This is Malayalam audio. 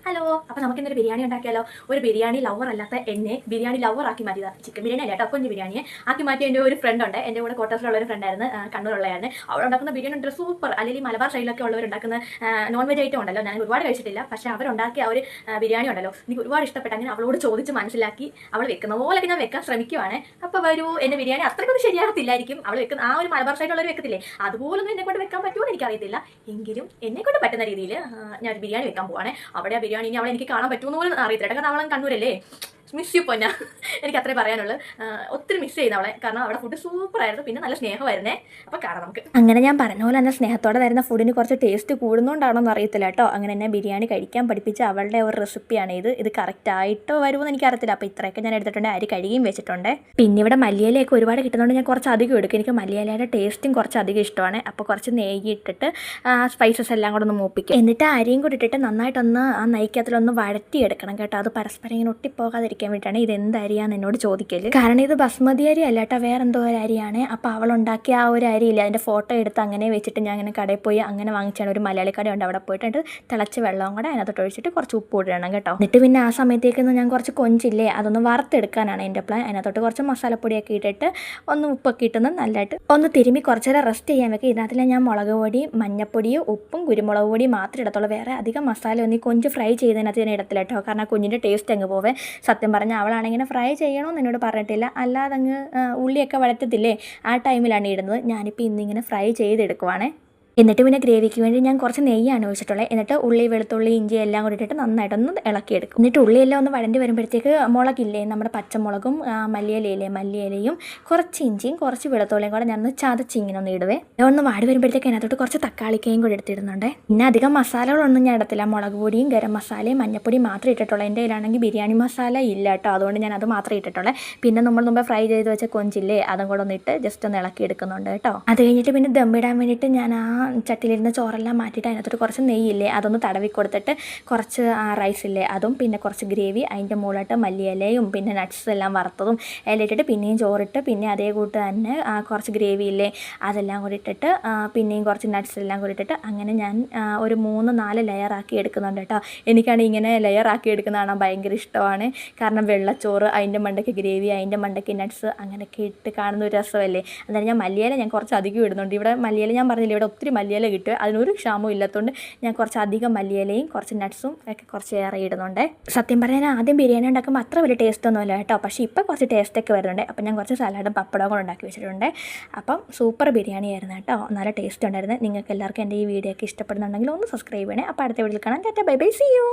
ഹലോ, അപ്പോൾ നമുക്കിന്നൊരു ബിരിയാണി ഉണ്ടാക്കിയാലോ? ഒരു ബിരിയാണി ലവർ അല്ലാത്ത എന്നെ ബിരിയാണി ലവർ ആക്കി മാറ്റിയതാണ്. ചിക്കൻ ബിരിയാണി അല്ല കേട്ടോ, കുഞ്ഞ് ബിരിയാണിയെ ആക്കി മാറ്റിയ എൻ്റെ ഒരു ഫ്രണ്ട് ഉണ്ട്. എൻ്റെ കൂടെ കോട്ടേഴ്സിലുള്ള ഒരു ഫ്രണ്ടായിരുന്നു, കണ്ണൂരുള്ളതാണ്. അവൾ ഉണ്ടാക്കുന്ന ബിരിയാണി ഉണ്ട് സൂപ്പർ. അല്ലെങ്കിൽ മലബാർ സൈഡിലൊക്കെ ഉള്ളവരുണ്ടാക്കുന്ന നോൺ വെജ് ഐറ്റം ഉണ്ടല്ലോ, ഞാൻ ഒരുപാട് കഴിച്ചിട്ടില്ല. പക്ഷേ അവരുണ്ടാക്കിയ ഒരു ബിരിയാണി ഉണ്ടല്ലോ, എനിക്ക് ഒരുപാട് ഇഷ്ടപ്പെട്ടു. അങ്ങനെ അവളോട് ചോദിച്ച് മനസ്സിലാക്കി അവൾ വെക്കുന്ന പോലെയൊക്കെ ഞാൻ വെക്കാൻ ശ്രമിക്കുവാണ്. അപ്പോൾ വരൂ, എൻ്റെ ബിരിയാണി അത്രയ്ക്കൊന്നും ശരിയാകത്തില്ലായിരിക്കും. അവൾ വെക്കുന്ന ആ ഒരു മലബാർ സൈഡിലുള്ളവർ വെക്കത്തില്ലേ, അതുപോലൊന്നും എന്നെ കൊണ്ട് വെക്കാൻ പറ്റുമോ എന്ന് എനിക്കറിയത്തില്ല. എങ്കിലും എന്നെ കൊണ്ട് പറ്റുന്ന രീതിയിൽ ഞാൻ ഒരു ബിരിയാണി വെക്കാൻ പോവാണ്. അവിടെ ആ ബിരിയാണി ഇനി അവളെ എനിക്ക് കാണാൻ പറ്റുമെന്ന് പോലും അറിയത്തില്ല. കാരണം അവളെ കണ്ണൂരല്ലേ, മിസ് യു പൊന്ന, എനിക്ക് അത്രേ പറയാനുള്ളൂ. ഒത്തിരി മിസ് ചെയ്യുന്ന അവളെ, കാരണം അവിടെ ഫുഡ് സൂപ്പറായിരുന്നു, പിന്നെ നല്ല സ്നേഹമായിരുന്നേ. അപ്പോൾ കാണാം നമുക്ക്. അങ്ങനെ ഞാൻ പറഞ്ഞ പോലെ തന്നെ സ്നേഹത്തോടെ തരുന്ന ഫുഡിന് കുറച്ച് ടേസ്റ്റ് കൂടുന്നോണ്ടാണോ എന്ന് അറിയത്തില്ല കേട്ടോ. അങ്ങനെ എന്നെ ബിരിയാണി കഴിക്കാൻ പഠിപ്പിച്ച അവളുടെ ഒരു റെസിപ്പിയാണ് ഇത് കറക്റ്റ് ആയിട്ടോ വരുമെന്ന് എനിക്കറിയത്തില്ല. അപ്പോൾ ഇത്രയൊക്കെ ഞാൻ എടുത്തിട്ടുണ്ട്, അരി കഴുകിയും വെച്ചിട്ടുണ്ട്. പിന്നെ ഇവിടെ മല്ലിയിലയൊക്കെ ഒരുപാട് കിട്ടുന്നതുകൊണ്ട് ഞാൻ കുറച്ച് അധികം എടുക്കും. എനിക്ക് മല്ലിയിലയുടെ ടേസ്റ്റും കുറച്ച് അധികം ഇഷ്ടമാണ്. അപ്പോൾ കുറച്ച് നെയ്യ് ഇട്ടിട്ട് സ്പൈസസ് എല്ലാം കൂടെ ഒന്ന് മൂപ്പിക്കും. എന്നിട്ട് അരിയും കൂടി ഇട്ടിട്ട് നന്നായിട്ടൊന്ന് ആ നെയ്ക്കകത്തിലൊന്ന് വഴറ്റിയെടുക്കണം കേട്ടോ. അത് പരസ്പരം ഇങ്ങനെ ഒട്ടിപ്പോകാതിരിക്കാൻ വേണ്ടിയിട്ടാണ്. ഇത് എന്ത് അരിയാന്ന് എന്നോട് ചോദിക്കല്. കാരണം ഇത് ബസ്മതി അരി അല്ല കേട്ടോ, വേറെ എന്തോ ഒരു അരിയാണ്. അപ്പോൾ അവളുണ്ടാക്കിയ ആ ഒരു അരിയില്ല, അതിൻ്റെ ഫോട്ടോ എടുത്ത് അങ്ങനെ വെച്ചിട്ട് ഞാൻ അങ്ങനെ കടയിൽ പോയി അങ്ങനെ വാങ്ങിച്ചാണ്. ഒരു മലയാളി കടയുണ്ട്, അവിടെ പോയിട്ട് തിളച്ച് വെള്ളവും കൂടെ അതിനകത്തോട്ട് ഒഴിച്ചിട്ട് കുറച്ച് ഉപ്പ് ഇടണം കേട്ടോ. എന്നിട്ട് പിന്നെ ആ സമയത്തേക്ക് ഞാൻ കുറച്ച് കൊഞ്ചില്ലേ, അതൊന്ന് വറുത്തെടുക്കാനാണ് എൻ്റെ പ്ലാൻ. അതിനകത്തോട്ട് കുറച്ച് മസാലപ്പൊടിയൊക്കെ ഇട്ടിട്ട് ഒന്ന് ഉപ്പൊക്കെ ഇട്ടൊന്ന് നല്ലതായിട്ട് ഒന്ന് തിരുമ്മി കുറച്ച് നേരം റെസ്റ്റ് ചെയ്യാൻ വെക്കുക. ഇതിനകത്തിൽ ഞാൻ മുളക് പൊടി, മഞ്ഞപ്പൊടിയും ഉപ്പും കുരുമുളക് പൊടി മാത്രമേ ഇടത്തുള്ളൂ. വേറെ അധികം മസാല ഒന്നും ഈ കൊഞ്ച് ഫ്രൈ ചെയ്തതിനകത്ത് ഞാൻ ഇടത്തില്ല കേട്ടോ. കാരണം കുഞ്ഞിൻ്റെ ടേസ്റ്റ് അങ്ങ് പോവേ. സത്യം പറഞ്ഞാൽ അവളാണെങ്കിൽ ഫ്രൈ ചെയ്യണമെന്ന് എന്നോട് പറഞ്ഞിട്ടില്ല, അല്ലാതെ അങ്ങ് ഉള്ളിയൊക്കെ വഴറ്റത്തില്ലേ, ആ ടൈമിലാണ് ഇടുന്നത്. ഞാനിപ്പോൾ ഇന്നിങ്ങനെ ഫ്രൈ ചെയ്തെടുക്കുവാണേ. എന്നിട്ട് പിന്നെ ഗ്രേവിക്ക് വേണ്ടി ഞാൻ കുറച്ച് നെയ്യാണ് ഒഴിച്ചിട്ടുള്ളത്. എന്നിട്ട് ഉള്ളി, വെളുത്തുള്ളി, ഇഞ്ചി എല്ലാം കൂടി ഇട്ടിട്ട് നന്നായിട്ടൊന്ന് ഇളക്കിയെടുക്കും. എന്നിട്ട് ഉള്ളിയെല്ലാം ഒന്ന് വഴണ്ടി വരുമ്പോഴത്തേക്ക് മുളകില്ലേ, നമ്മുടെ പച്ചമുളകും മല്ലിയിലയില്ലേ, മല്ലിയിലയും കുറച്ച് ഇഞ്ചിയും കുറച്ച് വെളുത്തുള്ളിയും കൂടെ ഞാൻ ചതച്ച് ഇങ്ങനെ ഒന്ന് ഇടുവേ. ഒന്ന് വാടി വരുമ്പോഴത്തേക്ക് അതിനകത്തോട്ട് കുറച്ച് തക്കാളിക്കയും കൂടി എടുത്തിടുന്നുണ്ട്. പിന്നെ അധികം മസാലകളൊന്നും ഞാൻ ഇടത്തില്ല. മുളക് പൊടിയും ഗരം മസാലയും മഞ്ഞപ്പൊടിയും മാത്രമേ ഇട്ടിട്ടുള്ളൂ. എൻ്റെ കയ്യിലാണെങ്കിൽ ബിരിയാണി മസാല ഇല്ല കേട്ടോ, അതുകൊണ്ട് ഞാൻ അത് മാത്രമേ ഇട്ടിട്ടുള്ളൂ. പിന്നെ നമ്മൾ മുമ്പ് ഫ്രൈ ചെയ്ത് വെച്ച കൊഞ്ചില്ലേ, അതും കൂടെ ഒന്ന് ഇട്ട് ജസ്റ്റ് ഒന്ന് ഇളക്കി എടുക്കുന്നുണ്ട് കേട്ടോ. അത് കഴിഞ്ഞിട്ട് പിന്നെ ദമ്മിടാൻ വേണ്ടിയിട്ട് ഞാൻ ആ ചട്ടിയിലിരുന്ന് ചോറെല്ലാം മാറ്റിയിട്ട് അതിനകത്തോട്ട് കുറച്ച് നെയ്യില്ലേ, അതൊന്ന് തടവി കൊടുത്തിട്ട് കുറച്ച് റൈസില്ലേ അതും പിന്നെ കുറച്ച് ഗ്രേവി, അതിൻ്റെ മുകളിലിട്ട് മല്ലിയിലയും പിന്നെ നട്ട്സ് എല്ലാം വറുത്തതും എല്ലാം ഇട്ടിട്ട് പിന്നെയും ചോറിട്ട് പിന്നെ അതേ കൂട്ട് തന്നെ കുറച്ച് ഗ്രേവി ഇല്ലേ അതെല്ലാം കൂടി ഇട്ടിട്ട് പിന്നെയും കുറച്ച് നട്ട്സ് എല്ലാം കൂടി ഇട്ടിട്ട് അങ്ങനെ ഞാൻ ഒരു 3-4 ലെയറാക്കി എടുക്കുന്നുണ്ട് കേട്ടോ. എനിക്കാണെങ്കിൽ ഇങ്ങനെ ലെയറാക്കി എടുക്കുന്ന കാണാൻ ഭയങ്കര ഇഷ്ടമാണ്. കാരണം വെള്ളച്ചോറ്, അതിൻ്റെ മണ്ടയ്ക്ക് ഗ്രേവി, അതിൻ്റെ മണ്ടയ്ക്ക് നട്ട്സ് അങ്ങനെയൊക്കെ ഇട്ട് കാണുന്ന ഒരു രസമല്ലേ. അന്നേരം ഞാൻ മല്ലിയില ഞാൻ കുറച്ച് അധികം ഇടുന്നുണ്ട്. ഇവിടെ മല്ലിയില ഞാൻ പറഞ്ഞില്ല, ഇവിടെ ഒത്തിരി മല്ലിയില കിട്ടുക, അതിനൊരു ക്ഷാമവും ഇല്ലാത്തതുകൊണ്ട് ഞാൻ കുറച്ച് അധികം മല്ലിയിലയും കുറച്ച് നട്ട്സും ഒക്കെ കുറച്ച് ഏറെ ഇടുന്നുണ്ട്. സത്യം പറഞ്ഞാൽ ആദ്യം ബിരിയാണി ഉണ്ടാക്കുമ്പോൾ അത്ര വലിയ ടേസ്റ്റ് ഒന്നുമില്ല കേട്ടോ, പക്ഷേ ഇപ്പോൾ കുറച്ച് ടേസ്റ്റൊക്കെ വരുന്നുണ്ട്. അപ്പം ഞാൻ കുറച്ച് സലാഡും പപ്പടവും കൂടെ ഉണ്ടാക്കി വെച്ചിട്ടുണ്ട്. അപ്പം സൂപ്പർ ബിരിയാണി ആയിരുന്നു കേട്ടോ, നല്ല ടേസ്റ്റ് ഉണ്ടായിരുന്നു. നിങ്ങൾക്ക് എല്ലാവർക്കും എൻ്റെ ഈ വീഡിയോ ഒക്കെ ഇഷ്ടപ്പെടുന്നുണ്ടെങ്കിൽ ഒന്ന് സബ്സ്ക്രൈബ് ചെയ്യണേ. അപ്പോൾ അടുത്ത വീഡിയോയിൽ കാണാം. Tata, bye bye, see U.